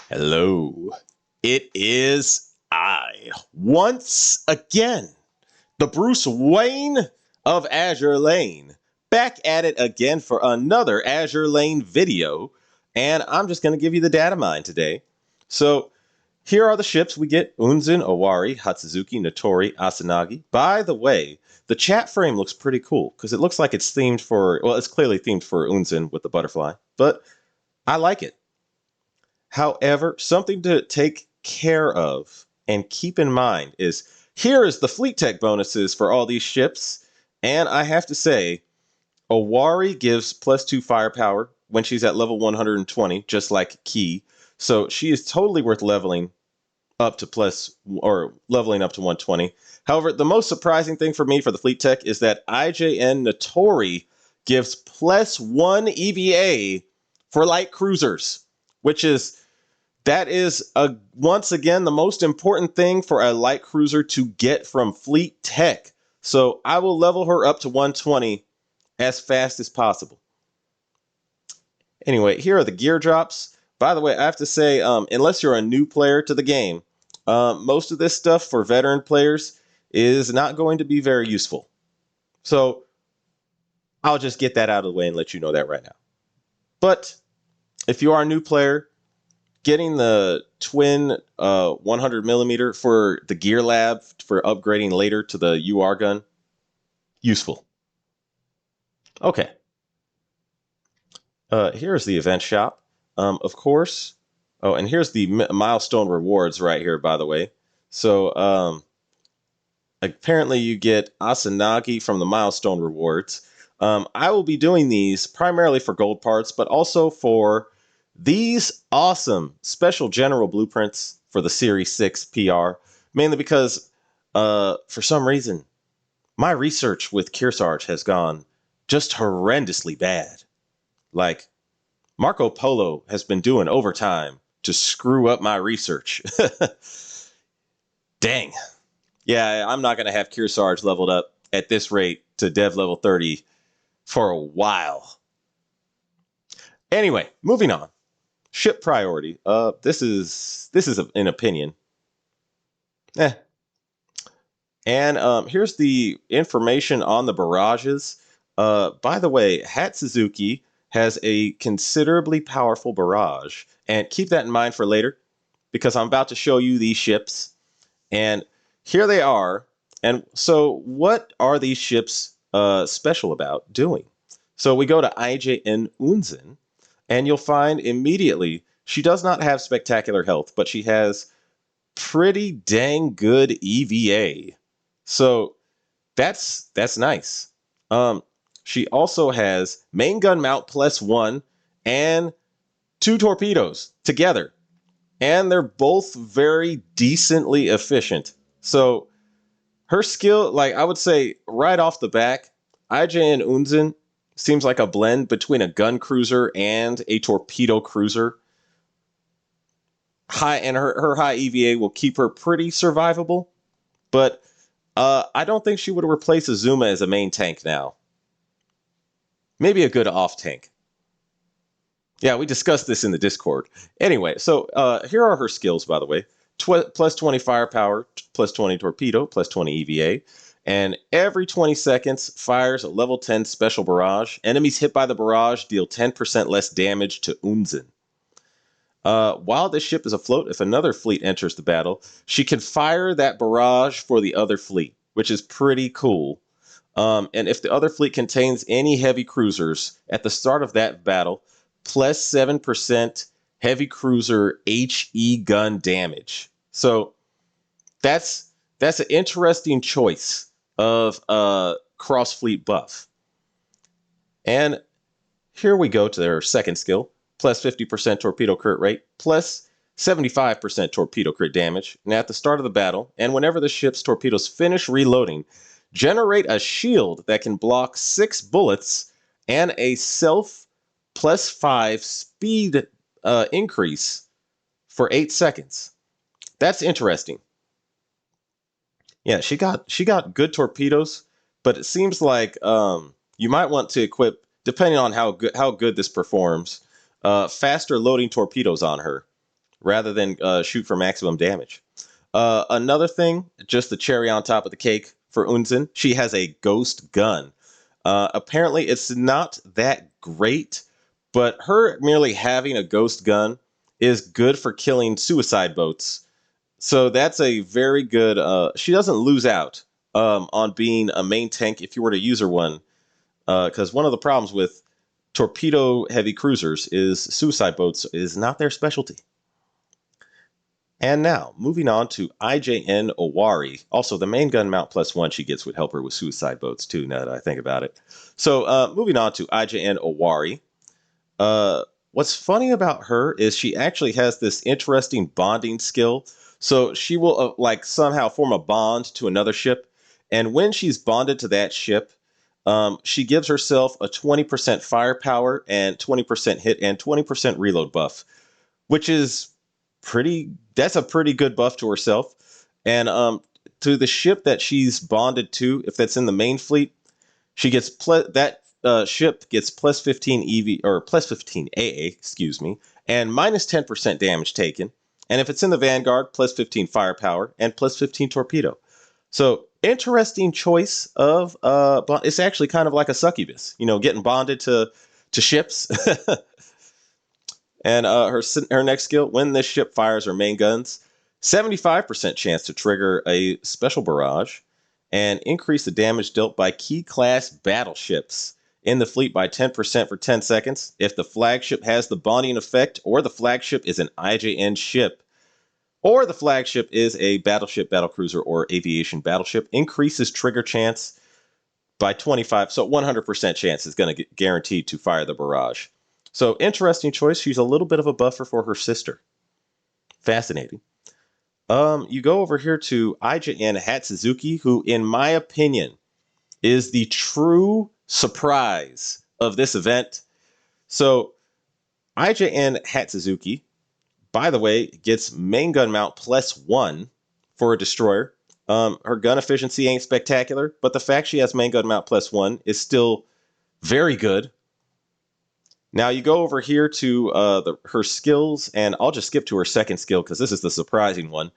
Hello. It is I, once again, the Bruce Wayne of Azure Lane, back at it again for another Azure Lane video. And I'm just going to give you the data mine today. So here are the ships. We get Unzen, Owari, Hatsuzuki, Notori, Asanagi. By the way, the chat frame looks pretty cool because it looks like it's themed for, well, it's clearly themed for Unzen with the butterfly, but I like it. However, something to take care of and keep in mind is here is the fleet tech bonuses for all these ships. And I have to say, Owari gives +2 firepower when she's at level 120, just like Key. So she is totally worth leveling up to plus or leveling up to 120. However, the most surprising thing for me for the fleet tech is that IJN Notori gives +1 EVA for light cruisers, which is that is once again the most important thing for a light cruiser to get from fleet tech. So I will level her up to 120 as fast as possible. Anyway, here are the gear drops. By the way, I have to say, unless you're a new player to the game, most of this stuff for veteran players is not going to be very useful. So I'll just get that out of the way and let you know that right now. But if you are a new player, getting the twin 100 millimeter for the gear lab for upgrading later to the UR gun, useful. Okay. Here's the event shop. Of course. Oh, and here's the milestone rewards right here, by the way. So apparently you get Asanagi from the milestone rewards. I will be doing these primarily for gold parts, but also for these awesome special general blueprints for the Series 6 PR, mainly because for some reason, my research with Kearsarge has gone just horrendously bad. Like, Marco Polo has been doing overtime to screw up my research. Dang. Yeah, I'm not going to have Kearsarge leveled up at this rate to dev level 30 for a while. Anyway, moving on. Ship priority. This is an opinion. Eh. And here's the information on the barrages. By the way, Hatsuzuki has a considerably powerful barrage, and keep that in mind for later, because I'm about to show you these ships, and here they are. And so, what are these ships special about doing? So we go to IJN Unzen, and you'll find immediately she does not have spectacular health, but she has pretty dang good EVA. So that's nice. She also has main gun mount +1 and 2 torpedoes together, and they're both very decently efficient. So her skill, like I would say right off the back, IJN Unzen seems like a blend between a gun cruiser and a torpedo cruiser. Her high EVA will keep her pretty survivable, but I don't think she would replace Azuma as a main tank now. Maybe a good off tank. Yeah, we discussed this in the Discord. Anyway, so here are her skills, by the way. +20 firepower, +20 torpedo, +20 EVA. And every 20 seconds fires a level 10 special barrage. Enemies hit by the barrage deal 10% less damage to Unzen. While this ship is afloat, if another fleet enters the battle, she can fire that barrage for the other fleet, which is pretty cool. And if the other fleet contains any heavy cruisers at the start of that battle, +7% heavy cruiser HE gun damage. So that's an interesting choice of cross fleet buff. And here we go to their second skill, +50% torpedo crit rate, +75% torpedo crit damage. And at the start of the battle, and whenever the ship's torpedoes finish reloading, generate a shield that can block 6 bullets and a self +5 speed increase for 8 seconds. That's interesting. Yeah, she got good torpedoes, but it seems like you might want to equip, depending on how good this performs, faster loading torpedoes on her. rather than shoot for maximum damage. Another thing, just the cherry on top of the cake for Unzen, she has a ghost gun. Apparently, it's not that great, but her merely having a ghost gun is good for killing suicide boats. So that's a very good. She doesn't lose out on being a main tank if you were to use her one. Because one of the problems with torpedo heavy cruisers is suicide boats is not their specialty. And now, moving on to IJN Owari. Also, the main gun mount +1 she gets would help her with suicide boats too, now that I think about it. So, moving on to IJN Owari. What's funny about her is she actually has this interesting bonding skill. So she will like somehow form a bond to another ship, and when she's bonded to that ship, she gives herself a 20% firepower and 20% hit and 20% reload buff, which is pretty. That's a pretty good buff to herself, and to the ship that she's bonded to, if that's in the main fleet, she gets that ship gets +15 EV or +15 AA, excuse me, and -10% damage taken. And if it's in the Vanguard, +15 firepower and +15 torpedo. So interesting choice of it's actually kind of like a succubus, getting bonded to ships. And her next skill, when this ship fires her main guns, 75% chance to trigger a special barrage and increase the damage dealt by key class battleships in the fleet by 10% for 10 seconds. If the flagship has the bonding effect, or the flagship is an IJN ship, or the flagship is a battleship, battlecruiser, or aviation battleship, increases trigger chance by 25. So 100% chance is going to get guaranteed to fire the barrage. So interesting choice. She's a little bit of a buffer for her sister. Fascinating. You go over here to IJN Hatsuzuki, who, in my opinion, is the true surprise of this event. So IJN Hatsuzuki, by the way, gets main gun mount +1 for a destroyer. Her gun efficiency ain't spectacular, but the fact she has main gun mount +1 is still very good. Now you go over here to her skills, and I'll just skip to her second skill because this is the surprising one.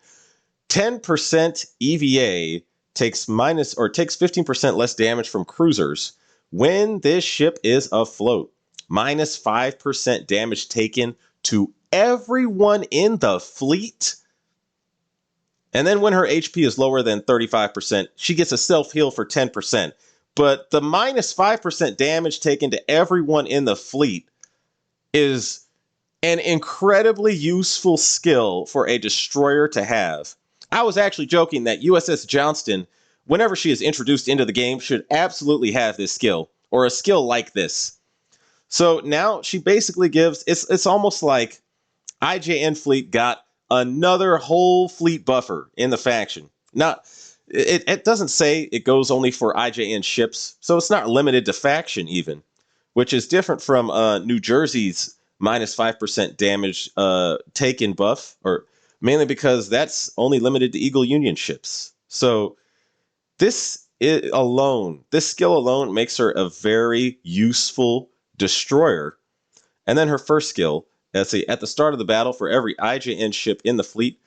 10% EVA takes 15% less damage from cruisers when this ship is afloat. -5% damage taken to everyone in the fleet. And then when her HP is lower than 35%, she gets a self-heal for 10%. But the -5% damage taken to everyone in the fleet is an incredibly useful skill for a destroyer to have. I was actually joking that USS Johnston, whenever she is introduced into the game, should absolutely have this skill, or a skill like this. So now she basically gives, it's almost like IJN fleet got another whole fleet buffer in the faction. Not it doesn't say it goes only for IJN ships, so it's not limited to faction even, which is different from New Jersey's -5% damage taken buff, or mainly because that's only limited to Eagle Union ships. So this skill alone makes her a very useful destroyer. And then her first skill, at the start of the battle, for every IJN ship in the fleet,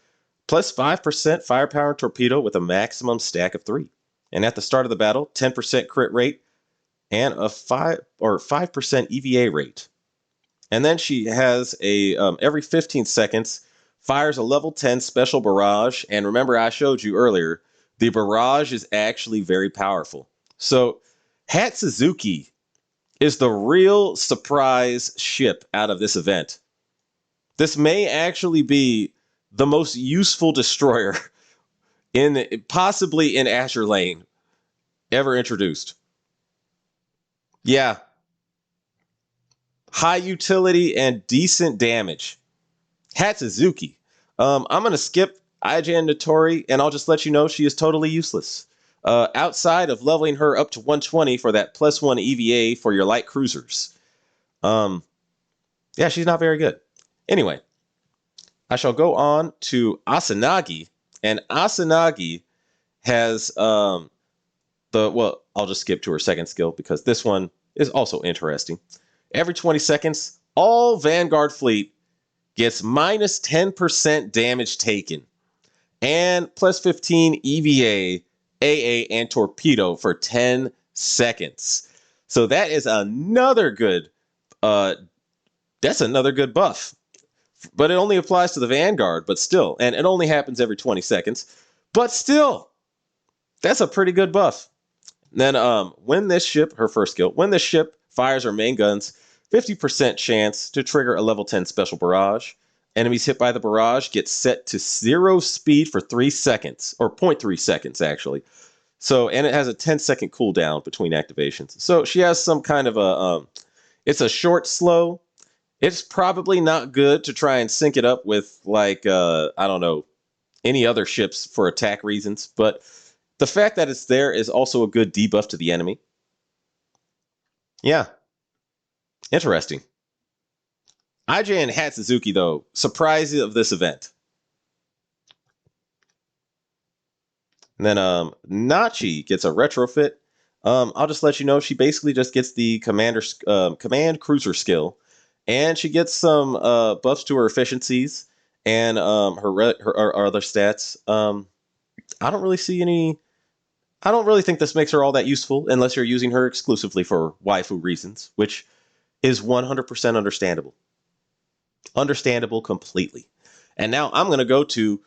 +5% firepower and torpedo with a maximum stack of 3. And at the start of the battle, 10% crit rate and a 5% EVA rate. And then she has a every 15 seconds fires a level 10 special barrage. And remember, I showed you earlier, the barrage is actually very powerful. So Hatsuzuki is the real surprise ship out of this event. This may actually be the most useful destroyer possibly in Azur Lane ever introduced. Yeah, high utility and decent damage. Hatsuzuki. I'm gonna skip IJN Notori, and I'll just let you know she is totally useless. Outside of leveling her up to 120 for that +1 EVA for your light cruisers. Yeah, she's not very good. Anyway, I shall go on to Asanagi, and Asanagi has I'll just skip to her second skill because this one is also interesting. Every 20 seconds, all Vanguard fleet gets minus 10% damage taken and plus 15 EVA, AA, and torpedo for 10 seconds. So that is another good that's another good buff. But it only applies to the Vanguard, but still, and it only happens every 20 seconds. But still, that's a pretty good buff. Then when this ship, her first skill, when this ship fires her main guns, 50% chance to trigger a level 10 special barrage. Enemies hit by the barrage get set to 0 speed for 3 seconds, or 0.3 seconds actually. So, and it has a 10-second cooldown between activations. So she has some kind of it's a short slow. It's probably not good to try and sync it up with like, I don't know, any other ships for attack reasons, but the fact that it's there is also a good debuff to the enemy. Yeah, interesting. IJ and Hatsuzuki, though, surprise of this event. And then Nachi gets a retrofit. I'll just let you know she basically just gets the command cruiser skill, and she gets some buffs to her efficiencies and her other stats. I don't really see any. I don't really think this makes her all that useful unless you're using her exclusively for waifu reasons, which is 100% understandable. Understandable completely. And now I'm going to go to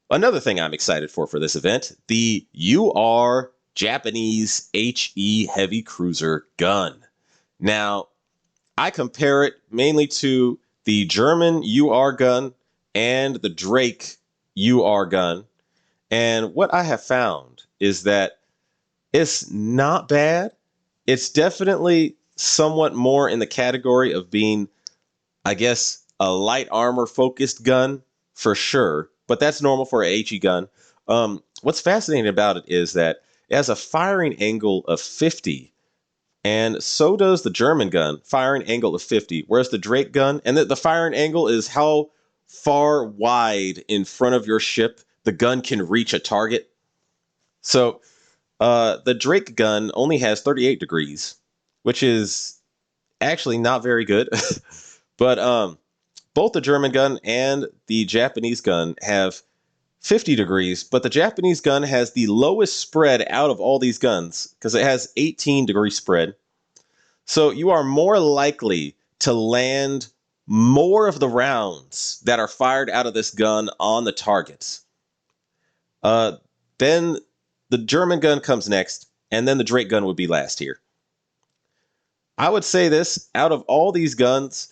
another thing I'm excited for this event, the UR Japanese HE Heavy Cruiser gun. Now, I compare it mainly to the German UR gun and the Drake UR gun. And what I have found is that it's not bad. It's definitely somewhat more in the category of being, I guess, a light armor focused gun for sure, but that's normal for a HE gun. What's fascinating about it is that it has a firing angle of 50, and so does the German gun, firing angle of 50, whereas the Drake gun, and the firing angle is how far wide in front of your ship the gun can reach a target. So the Drake gun only has 38 degrees, which is actually not very good. But both the German gun and the Japanese gun have 50 degrees, but the Japanese gun has the lowest spread out of all these guns because it has 18-degree spread. So you are more likely to land more of the rounds that are fired out of this gun on the targets. Then the German gun comes next, and then the Drake gun would be last here. I would say this, out of all these guns,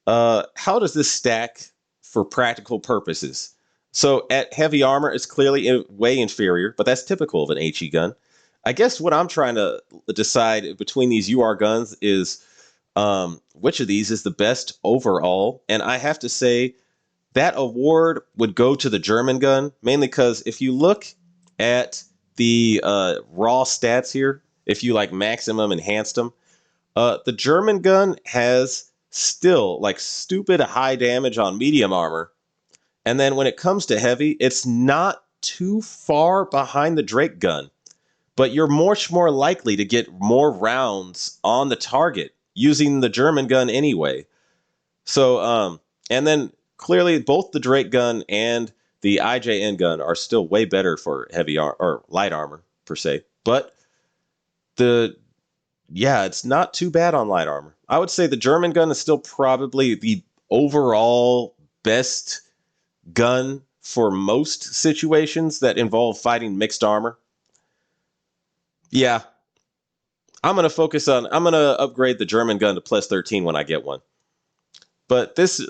how does this stack for practical purposes? So at heavy armor, it's clearly way inferior, but that's typical of an HE gun. I guess what I'm trying to decide between these UR guns is which of these is the best overall. And I have to say that award would go to the German gun, mainly because if you look at the raw stats here, if you like maximum enhanced them, the German gun has still like stupid high damage on medium armor. And then when it comes to heavy, it's not too far behind the Drake gun, but you're much more likely to get more rounds on the target using the German gun anyway. So, and then clearly both the Drake gun and the IJN gun are still way better for heavy or light armor per se. But it's not too bad on light armor. I would say the German gun is still probably the overall best gun for most situations that involve fighting mixed armor. Yeah, I'm going to upgrade the German gun to plus 13 when I get one. But this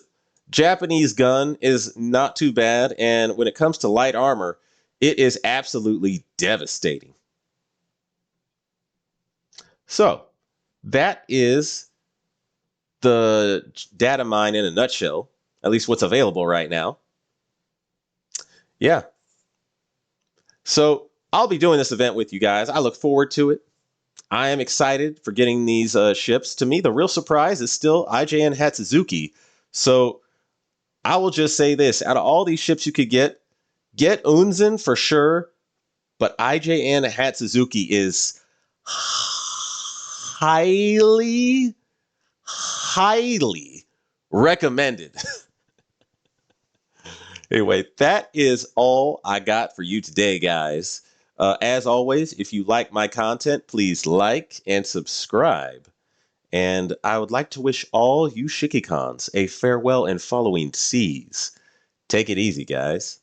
Japanese gun is not too bad. And when it comes to light armor, it is absolutely devastating. So that is the Datamine in a nutshell, at least what's available right now. Yeah. So I'll be doing this event with you guys. I look forward to it. I am excited for getting these ships. To me, the real surprise is still IJN Hatsuzuki. So I will just say this. Out of all these ships you could get Unzen for sure, but IJN Hatsuzuki is highly recommended. Anyway, that is all I got for you today, guys. As always, if you like my content, please like and subscribe. And I would like to wish all you Shikikons a farewell and following seas. Take it easy, guys.